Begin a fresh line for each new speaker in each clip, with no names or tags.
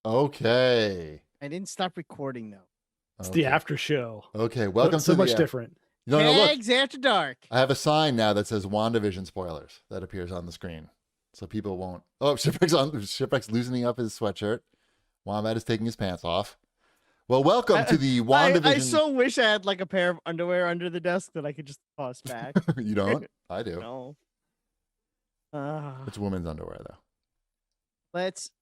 Okay.
I didn't stop recording, though.
It's
Okay.
the after show.
Okay. Welcome
so
to
much
the,
different.
No, look.
CAGs After Dark.
I have a sign now that says WandaVision spoilers that appears on the screen. So people won't. Oh, Shipwreck's loosening up his sweatshirt. Wombat is taking his pants off. Well, welcome to the WandaVision.
I so wish I had like a pair of underwear under the desk that I could just toss back.
You don't? I do.
No.
It's women's underwear, though.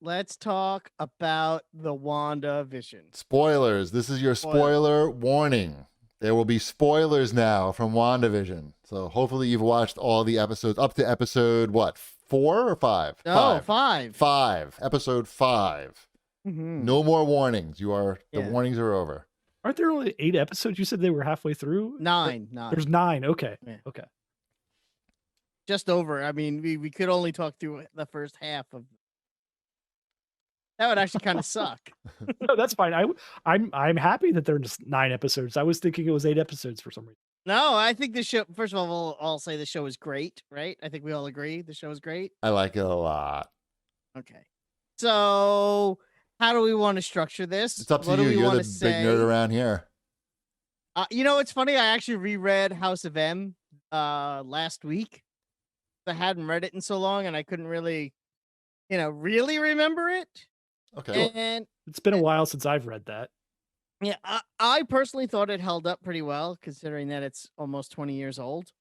Let's talk about the WandaVision.
Spoilers. This is your spoiler warning. There will be spoilers now from WandaVision. So hopefully you've watched all the episodes up to episode, what, 4 or 5?
No,
5. 5. Episode 5.
Mm-hmm.
No more warnings. The warnings are over.
Aren't there only 8 episodes? You said they were halfway through?
9.
There's 9. Okay.
Yeah.
Okay.
Just over. I mean, we could only talk through the first half of. That would actually kind of suck.
No, that's fine. I'm happy that there's 9 episodes. I was thinking it was 8 episodes for some reason.
No, I think the show. First of all, I'll say the show is great. Right? I think we all agree the show is great.
I like it a lot.
Okay. So, how do we want to structure this?
It's up to you. You're the big nerd around here.
You know, it's funny. I actually reread House of M last week. I hadn't read it in so long, and I couldn't really, really remember it.
Okay.
And
it's been a while since I've read that.
Yeah, I personally thought it held up pretty well, considering that it's almost 20 years old.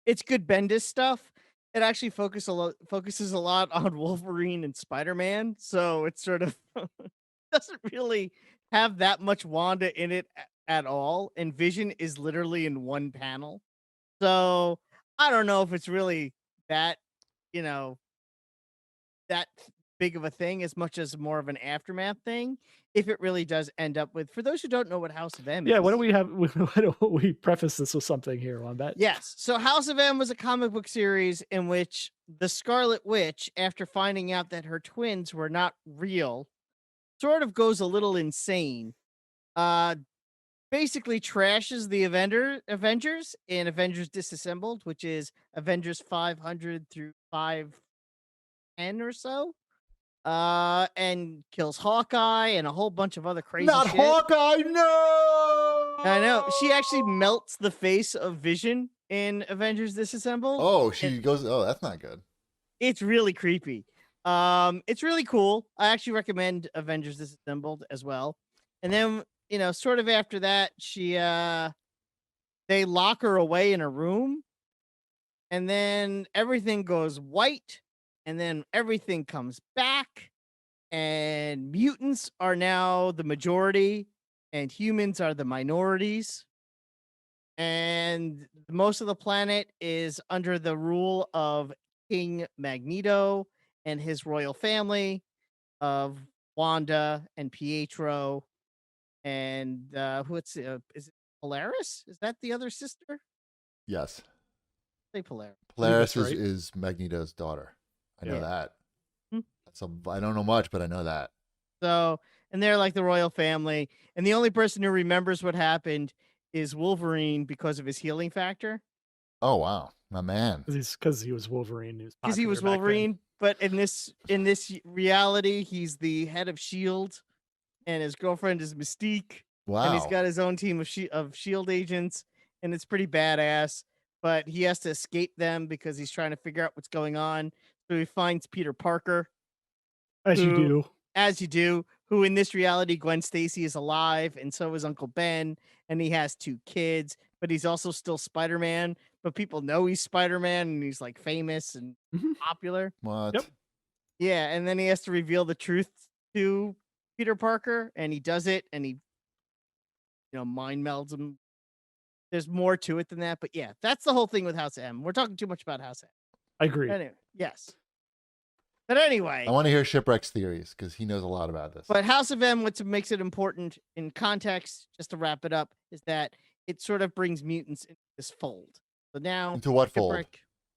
It's good Bendis stuff. It actually focuses a lot on Wolverine and Spider-Man, so it sort of doesn't really have that much Wanda in it at all. And Vision is literally in one panel. So I don't know if it's really that, that big of a thing as much as more of an aftermath thing. If it really does end up with, for those who don't know what House of M is.
Yeah, why don't we preface this with something here on that?
Yes. So House of M was a comic book series in which the Scarlet Witch, after finding out that her twins were not real, sort of goes a little insane. Basically trashes the Avengers in Avengers Disassembled, which is Avengers 500 through 510 or so. And kills Hawkeye and a whole bunch of other crazy shit.
Hawkeye, no!
I know. She actually melts the face of Vision in Avengers Disassembled.
Oh, that's not good.
It's really creepy. It's really cool. I actually recommend Avengers Disassembled as well. And then, sort of after that, they lock her away in a room. And then everything goes white. And then everything comes back, and mutants are now the majority, and humans are the minorities. And most of the planet is under the rule of King Magneto and his royal family of Wanda and Pietro. And is it Polaris? Is that the other sister?
Yes.
Say Polaris.
Polaris
right.
is Magneto's daughter. I know that.
Hmm.
I don't know much, but I know that.
So, and they're like the royal family. And the only person who remembers what happened is Wolverine because of his healing factor.
Oh, wow. My man.
Because he was Wolverine.
Because he was Wolverine. But in this reality, he's the head of S.H.I.E.L.D. and his girlfriend is Mystique.
Wow.
And he's got his own team of S.H.I.E.L.D. agents. And it's pretty badass. But he has to escape them because he's trying to figure out what's going on. So he finds Peter Parker.
As you do.
Who in this reality, Gwen Stacy is alive, and so is Uncle Ben, and he has 2 kids, but he's also still Spider-Man, but people know he's Spider-Man, and he's like famous and popular.
What?
Yep.
Yeah, and then he has to reveal the truth to Peter Parker, and he does it, and he, mind melds him. There's more to it than that, but yeah, that's the whole thing with House of M. We're talking too much about House of M.
I agree.
Anyway, yes. But anyway.
I want to hear Shipwreck's theories because he knows a lot about this.
But House of M, what makes it important in context, just to wrap it up, is that it sort of brings mutants into this fold. So now.
Into what fold?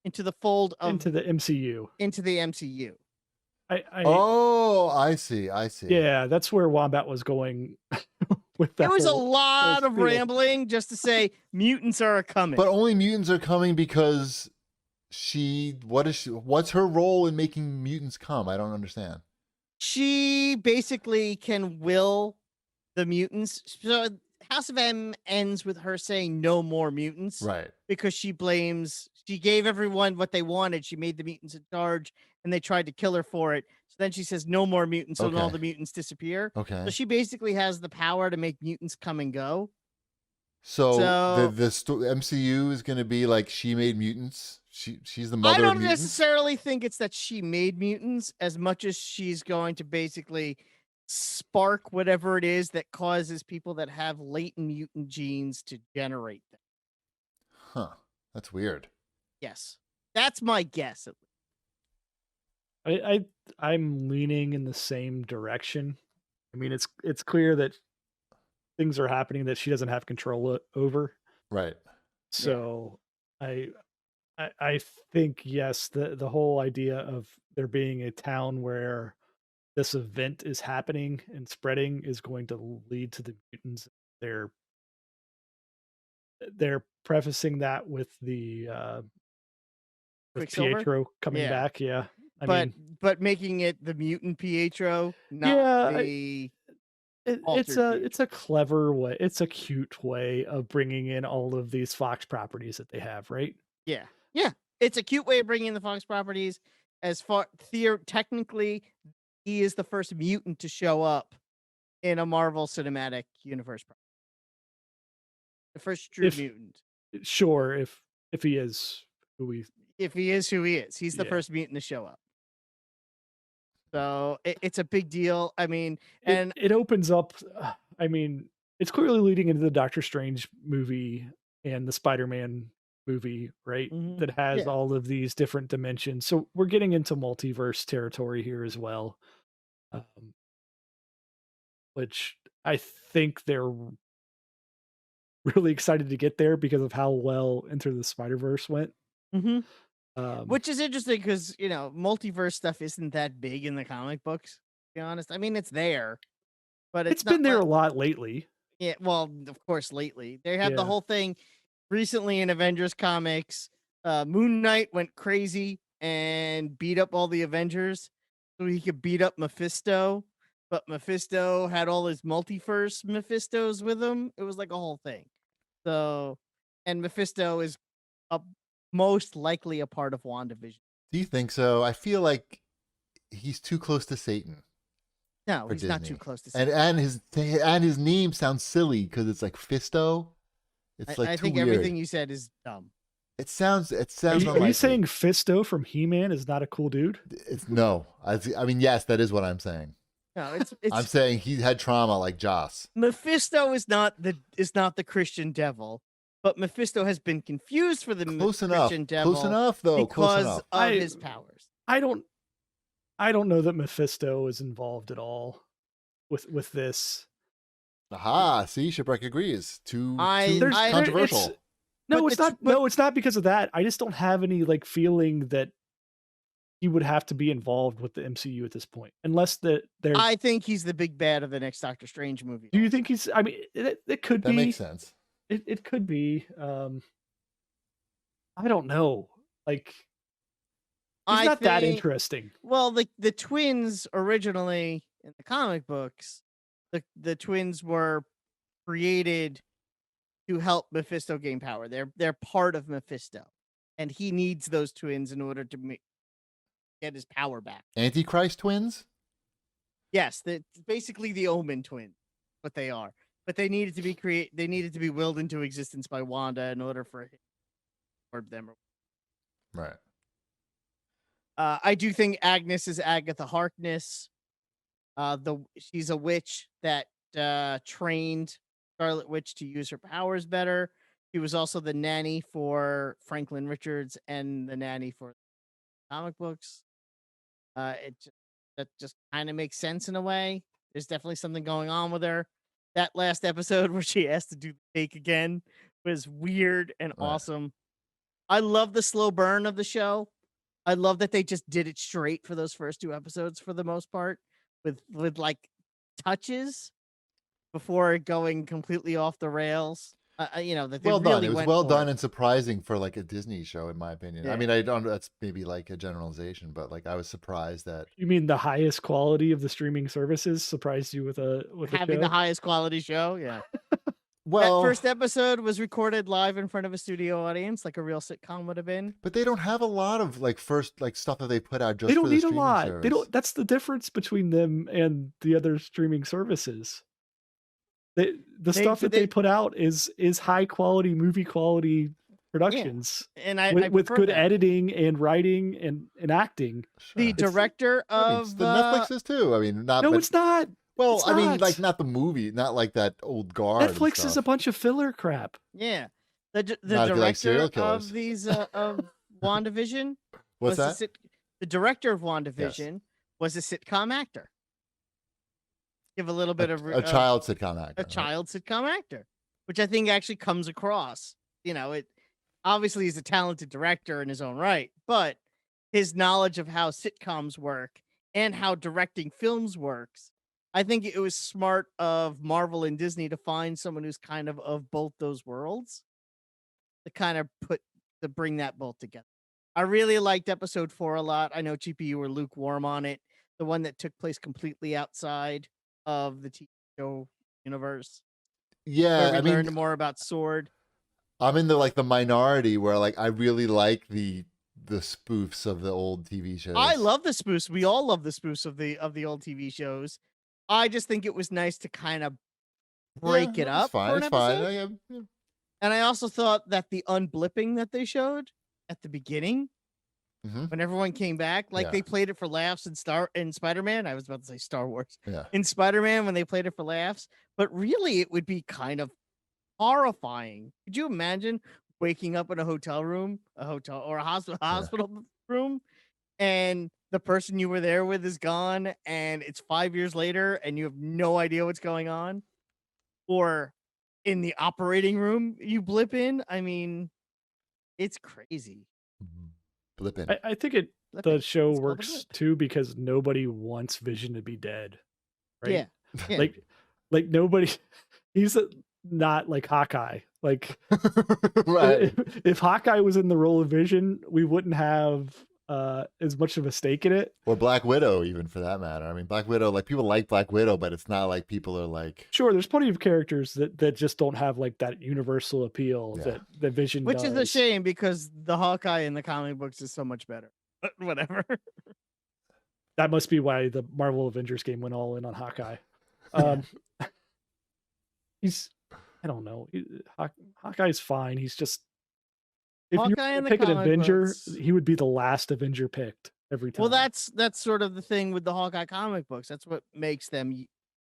Into the fold of.
Into the MCU.
Into the MCU.
I see.
Yeah, that's where Wombat was going with that.
It was a lot of rambling just to say mutants are coming.
But only mutants are coming because what's her role in making mutants come? I don't understand.
She basically can will the mutants. So House of M ends with her saying no more mutants
Right.
because she gave everyone what they wanted. She made the mutants in charge and they tried to kill her for it. So then she says no more mutants, so then all
Okay.
the mutants disappear. So
Okay.
she basically has the power to make mutants come and go.
So the
So-
MCU is going to be like she made mutants. She's the
I
mother of
don't
mutants.
necessarily think it's that she made mutants as much as she's going to basically spark whatever it is that causes people that have latent mutant genes to generate them.
Huh. That's weird.
Yes. That's my guess.
I'm leaning in the same direction. I mean, it's clear that things are happening that she doesn't have control over.
Right.
So I think yes, the whole idea of there being a town where this event is happening and spreading is going to lead to the mutants. They're prefacing that with the with
Quicksilver?
Pietro coming
Yeah.
back. Yeah,
but making it the mutant Pietro, not
Yeah,
the
it's a clever way. It's a cute way of bringing in all of these Fox properties that they have, right?
Yeah. It's a cute way of bringing in the Fox properties. As far technically, he is the first mutant to show up in a Marvel Cinematic Universe. The first true mutant.
Sure, if he is who he
is, he's the first mutant to show up. So it's a big deal. I mean, and
it opens up. I mean, it's clearly leading into the Doctor Strange movie and the Spider-Man movie, right?
Mhm.
That has
Yeah.
all of these different dimensions. So we're getting into multiverse territory here as well, which I think they're really excited to get there because of how well Into the Spider-Verse went.
Mhm. Which is interesting because, multiverse stuff isn't that big in the comic books, to be honest. I mean, it's there, but
it's
not
been there
like-
a lot lately.
Yeah, well, of course, lately. They had the
Yeah.
whole thing recently in Avengers comics. Moon Knight went crazy and beat up all the Avengers so he could beat up Mephisto, but Mephisto had all his multiverse Mephistos with him. It was like a whole thing. So, and Mephisto is most likely a part of WandaVision.
Do you think so? I feel like he's too close to Satan.
No,
for
he's not
Disney.
too close to Satan.
And his name sounds silly because it's like Fisto. It's like
I
too
think
weird.
everything you said is dumb.
It sounds.
Are
unlikely.
you saying Fisto from He-Man is not a cool dude?
No. I mean, yes, that is what I'm saying.
No, it's
I'm saying he had trauma like Joss.
Mephisto is not the Christian devil, but Mephisto has been confused for the Christian devil.
Close enough, though.
Because of his powers.
I don't know that Mephisto is involved at all with this.
Aha! See, Shipwreck agrees. Too
I-
controversial.
It's not because of that. I just don't have any feeling that he would have to be involved with the MCU at this point, unless
I think he's the big bad of the next Doctor Strange movie.
Do you think he's? I mean, it could be.
That makes sense.
It could be. I don't know. He's not that interesting.
Well, the twins originally in the comic books, the twins were created to help Mephisto gain power. They're part of Mephisto, and he needs those twins in order to get his power back.
Antichrist twins?
Yes, basically the Omen twins, what they are. But they needed to be They needed to be willed into existence by Wanda in order for him or them.
Right.
I do think Agnes is Agatha Harkness. She's a witch that trained Scarlet Witch to use her powers better. She was also the nanny for Franklin Richards and the nanny for comic books. That just kind of makes sense in a way. There's definitely something going on with her. That last episode where she asked to do the take again was weird and awesome. I love the slow burn of the show. I love that they just did it straight for those first 2 episodes for the most part, with touches before going completely off the rails. that they
Well done.
really
It was
went
well
for
done
it.
and surprising for like a Disney show, in my opinion. I
Yeah.
mean, I don't. That's maybe like a generalization, but like I was surprised that.
You mean the highest quality of the streaming services surprised you with a
Having the
show?
highest quality show, yeah.
Well,
That first episode was recorded live in front of a studio audience, like a real sitcom would have been.
but they don't have a lot of like first like stuff that they put out just
They
for
don't
the
need a
streaming
lot.
service.
They don't. That's the difference between them and the other streaming services. The stuff that they put out is high quality, movie quality productions,
And I
with
prefer
good
that.
editing and writing and acting.
The
Sure.
director
I mean,
of
the Netflix is too. I mean, not.
No,
but,
it's not.
well,
it's
I mean,
not.
like not the movie, not like that old guard. and
Netflix is a
stuff.
bunch of filler crap.
yeah, the
Not if you like serial
director
killers.
of these of WandaVision
What's
was
that?
the director of WandaVision was a sitcom actor. Give a little bit of
A child sitcom actor.
a child sitcom actor, which I think actually comes across. It obviously he's a talented director in his own right, but his knowledge of how sitcoms work and how directing films works, I think it was smart of Marvel and Disney to find someone who's kind of both those worlds to kind of bring that both together. I really liked episode 4 a lot. I know Chippy, you were lukewarm on it. The one that took place completely outside of the TV show universe.
Yeah,
Where we
I
learned
mean,
more about Sword.
I'm in the minority where like I really like the spoofs of the old TV shows.
I love the spoofs. We all love the spoofs of the old TV shows. I just think it was nice to kind of break it up
Fine,
for an
it's fine.
episode.
Yeah.
And I also thought that the unblipping that they showed at the beginning,
Mhm.
when everyone came back, like
Yeah.
they played it for laughs in Spider-Man. I was about to say Star Wars.
Yeah.
In Spider-Man, when they played it for laughs, but really it would be kind of horrifying. Could you imagine waking up in a hotel room, or a hospital room, and the person you were there with is gone, and it's 5 years later, and you have no idea what's going on? Or in the operating room, you blip in. I mean, it's crazy.
Blipping.
I think the
Blipping.
show
It's called a
works
blip.
too because nobody wants Vision to be dead, right?
Yeah.
Like nobody. He's not like Hawkeye. Like
Right.
if Hawkeye was in the role of Vision, we wouldn't have as much of a stake in it.
Or Black Widow, even for that matter. I mean, Black Widow, like people like Black Widow, but it's not like people are like.
Sure, there's plenty of characters that just don't have like that universal appeal
Yeah.
that Vision
Which
does.
is a shame because the Hawkeye in the comic books is so much better. But whatever.
That must be why the Marvel Avengers game went all in on Hawkeye. He's, I don't know. Hawkeye's fine. He's just, if you
Hawkeye in the
pick an
comic
Avenger,
books.
he would be the last Avenger picked every time.
Well, that's sort of the thing with the Hawkeye comic books. That's what makes them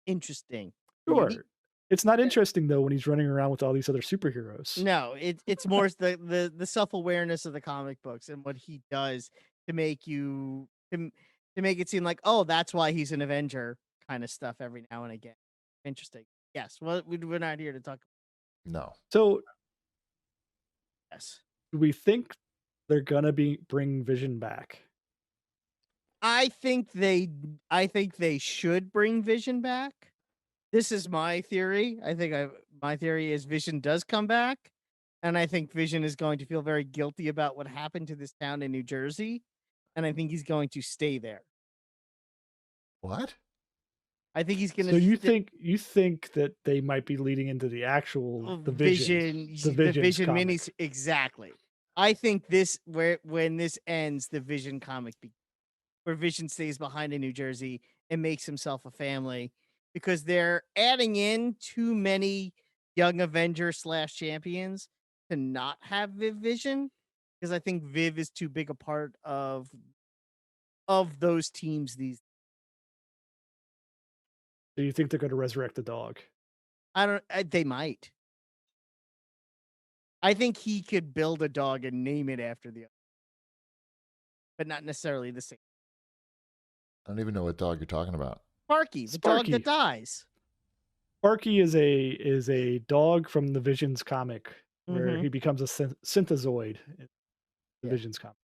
interesting.
sure.
Unique.
It's not interesting though when he's running around with all these other superheroes.
No, it's more the self-awareness of the comic books and what he does to make you to make it seem like, oh, that's why he's an Avenger kind of stuff every now and again. Interesting. Yes. Well, we're not here to talk.
No.
So
Yes.
do we think they're gonna bring Vision back?
I think they should bring Vision back. This is my theory. My theory is Vision does come back, and I think Vision is going to feel very guilty about what happened to this town in New Jersey, and I think he's going to stay there.
What?
I think he's going to.
So you think that they might be leading into the actual the Vision
minis exactly. I think when this ends, the Vision comic begins, where Vision stays behind in New Jersey and makes himself a family, because they're adding in too many young Avenger / champions to not have Vision, because I think Viv is too big a part of those teams these.
So you think they're going to resurrect the dog?
They might. I think he could build a dog and name it after the other, but not necessarily the same.
I don't even know what dog you're talking about.
Sparky, the dog that dies.
Sparky is a dog from the Vision's comic where
Mhm.
he becomes a synthezoid in the
Yeah.
Vision's comic.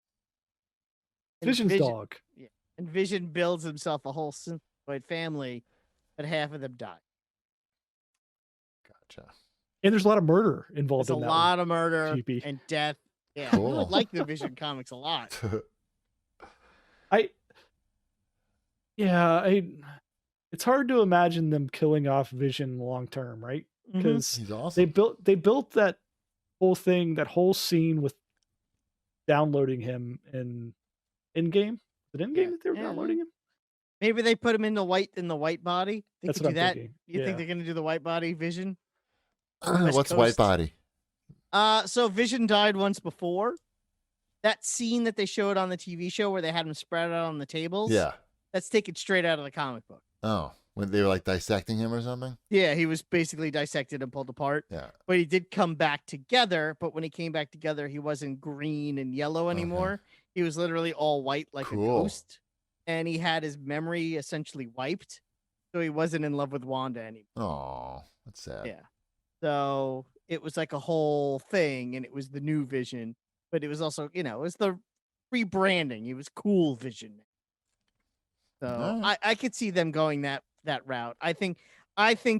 And
Vision's dog.
Yeah. And Vision builds himself a whole synthezoid family, but half of them die.
Gotcha.
And there's a lot of murder involved
There's
in
a
that
lot of murder
GP.
and death. Yeah,
Cool.
you would like the Vision comics a lot.
It's hard to imagine them killing off Vision long term, right?
Mhm.
Because
He's awesome.
they built that whole thing, that whole scene with downloading him in game. Is it in game
Yeah.
that they were
Yeah.
downloading him?
Maybe they put him in the white body. They
That's
could
what
do
I'm
that.
thinking.
You think
Yeah.
they're gonna do the white body Vision? West
What's white
Coast.
body?
So Vision died once before. That scene that they showed on the TV show where they had him spread out on the tables.
Yeah.
That's taken straight out of the comic book.
Oh, when they were like dissecting him or something?
Yeah, he was basically dissected and pulled apart.
Yeah.
But he did come back together. But when he came back together, he wasn't green and yellow anymore. He was literally all white like a
Cool.
ghost. And he had his memory essentially wiped. So he wasn't in love with Wanda anymore.
Oh, that's sad.
Yeah. So it was like a whole thing, and it was the new Vision. But it was also, it was the rebranding. It was cool Vision. So
Alright.
I could see them going that route. I think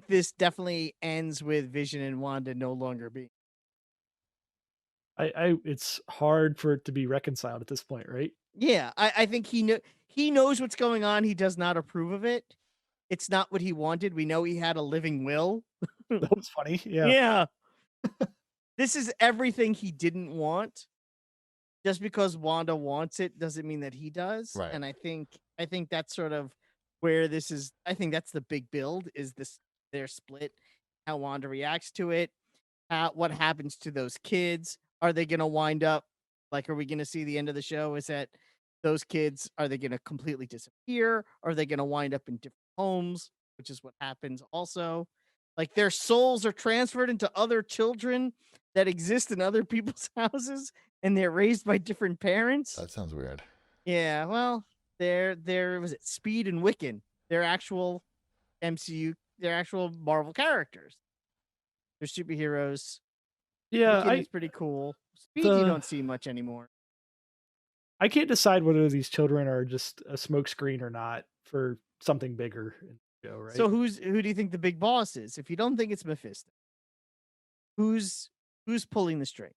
this definitely ends with Vision and Wanda no longer being.
It's hard for it to be reconciled at this point, right?
Yeah, I think he knows what's going on. He does not approve of it. It's not what he wanted. We know he had a living will.
That was funny. Yeah.
Yeah. This is everything he didn't want. Just because Wanda wants it doesn't mean that he does.
Right.
And I think that's sort of where this is. I think that's the big build is their split, how Wanda reacts to it, what happens to those kids. Are they going to wind up like, are we going to see the end of the show? Is that those kids, are they going to completely disappear? Are they going to wind up in different homes, which is what happens also? Like their souls are transferred into other children that exist in other people's houses and they're raised by different parents.
That sounds weird.
Yeah, well, they're was it Speed and Wiccan? They're actual MCU, they're actual Marvel characters. They're superheroes.
Yeah,
Wiccan is pretty cool. Speed you don't see much anymore.
I can't decide whether these children are just a smokescreen or not for something bigger in the show, right?
So who do you think the big boss is? If you don't think it's Mephisto, who's pulling the strings?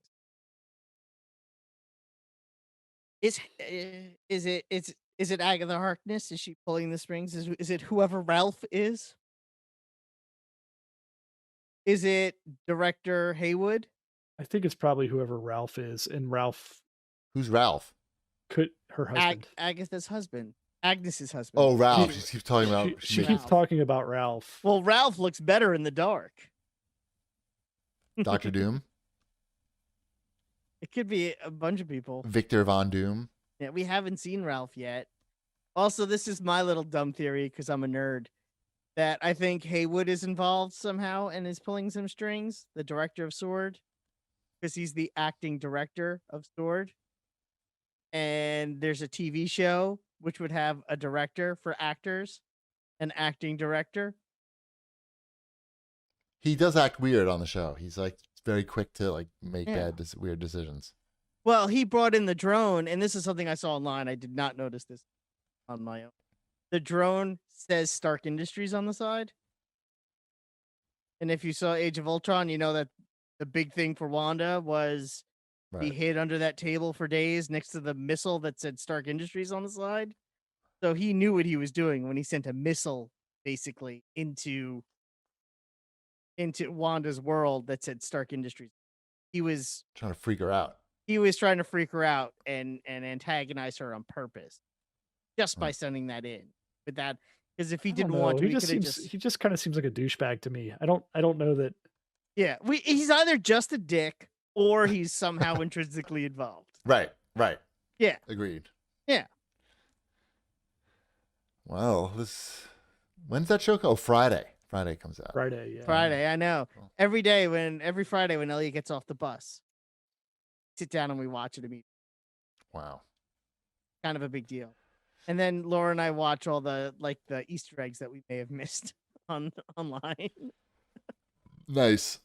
Is it Agatha Harkness? Is she pulling the strings? Is it whoever Ralph is? Is it director Hayward?
I think it's probably whoever Ralph is, and Ralph
Who's Ralph?
her husband.
Agatha's husband. Agnes's husband.
Oh, Ralph. She keeps talking about.
She
making-
keeps talking about Ralph.
Well, Ralph looks better in the dark.
Dr. Doom.
It could be a bunch of people.
Victor Von Doom.
Yeah, we haven't seen Ralph yet. Also, this is my little dumb theory because I'm a nerd. That I think Haywood is involved somehow and is pulling some strings. The director of Sword, because he's the acting director of Sword. And there's a TV show which would have a director for actors, an acting director.
He does act weird on the show. He's like very quick to like make
Yeah.
weird decisions.
Well, he brought in the drone, and this is something I saw online. I did not notice this on my own. The drone says Stark Industries on the side. And if you saw Age of Ultron, you know that the big thing for Wanda was he
Right.
hid under that table for days next to the missile that said Stark Industries on the side. So he knew what he was doing when he sent a missile basically into Wanda's world that said Stark Industries. He was
Trying to freak her out.
trying to freak her out and antagonize her on purpose just by
Right.
sending that in. With that, because if he
I don't
didn't want
know.
to,
He just
could have
seems he just kind of seems like a douchebag to me. I don't know that.
yeah. He's either just a dick or he's somehow intrinsically involved.
Right. Right.
Yeah.
Agreed.
Yeah.
Well, when's that show? Oh, Friday. Friday comes out.
Friday, yeah.
Friday, I know.
Cool.
Every Friday when Elliot gets off the bus, sit down and we watch it immediately.
Wow.
Kind of a big deal. And then Laura and I watch all the Easter eggs that we may have missed online.
Nice.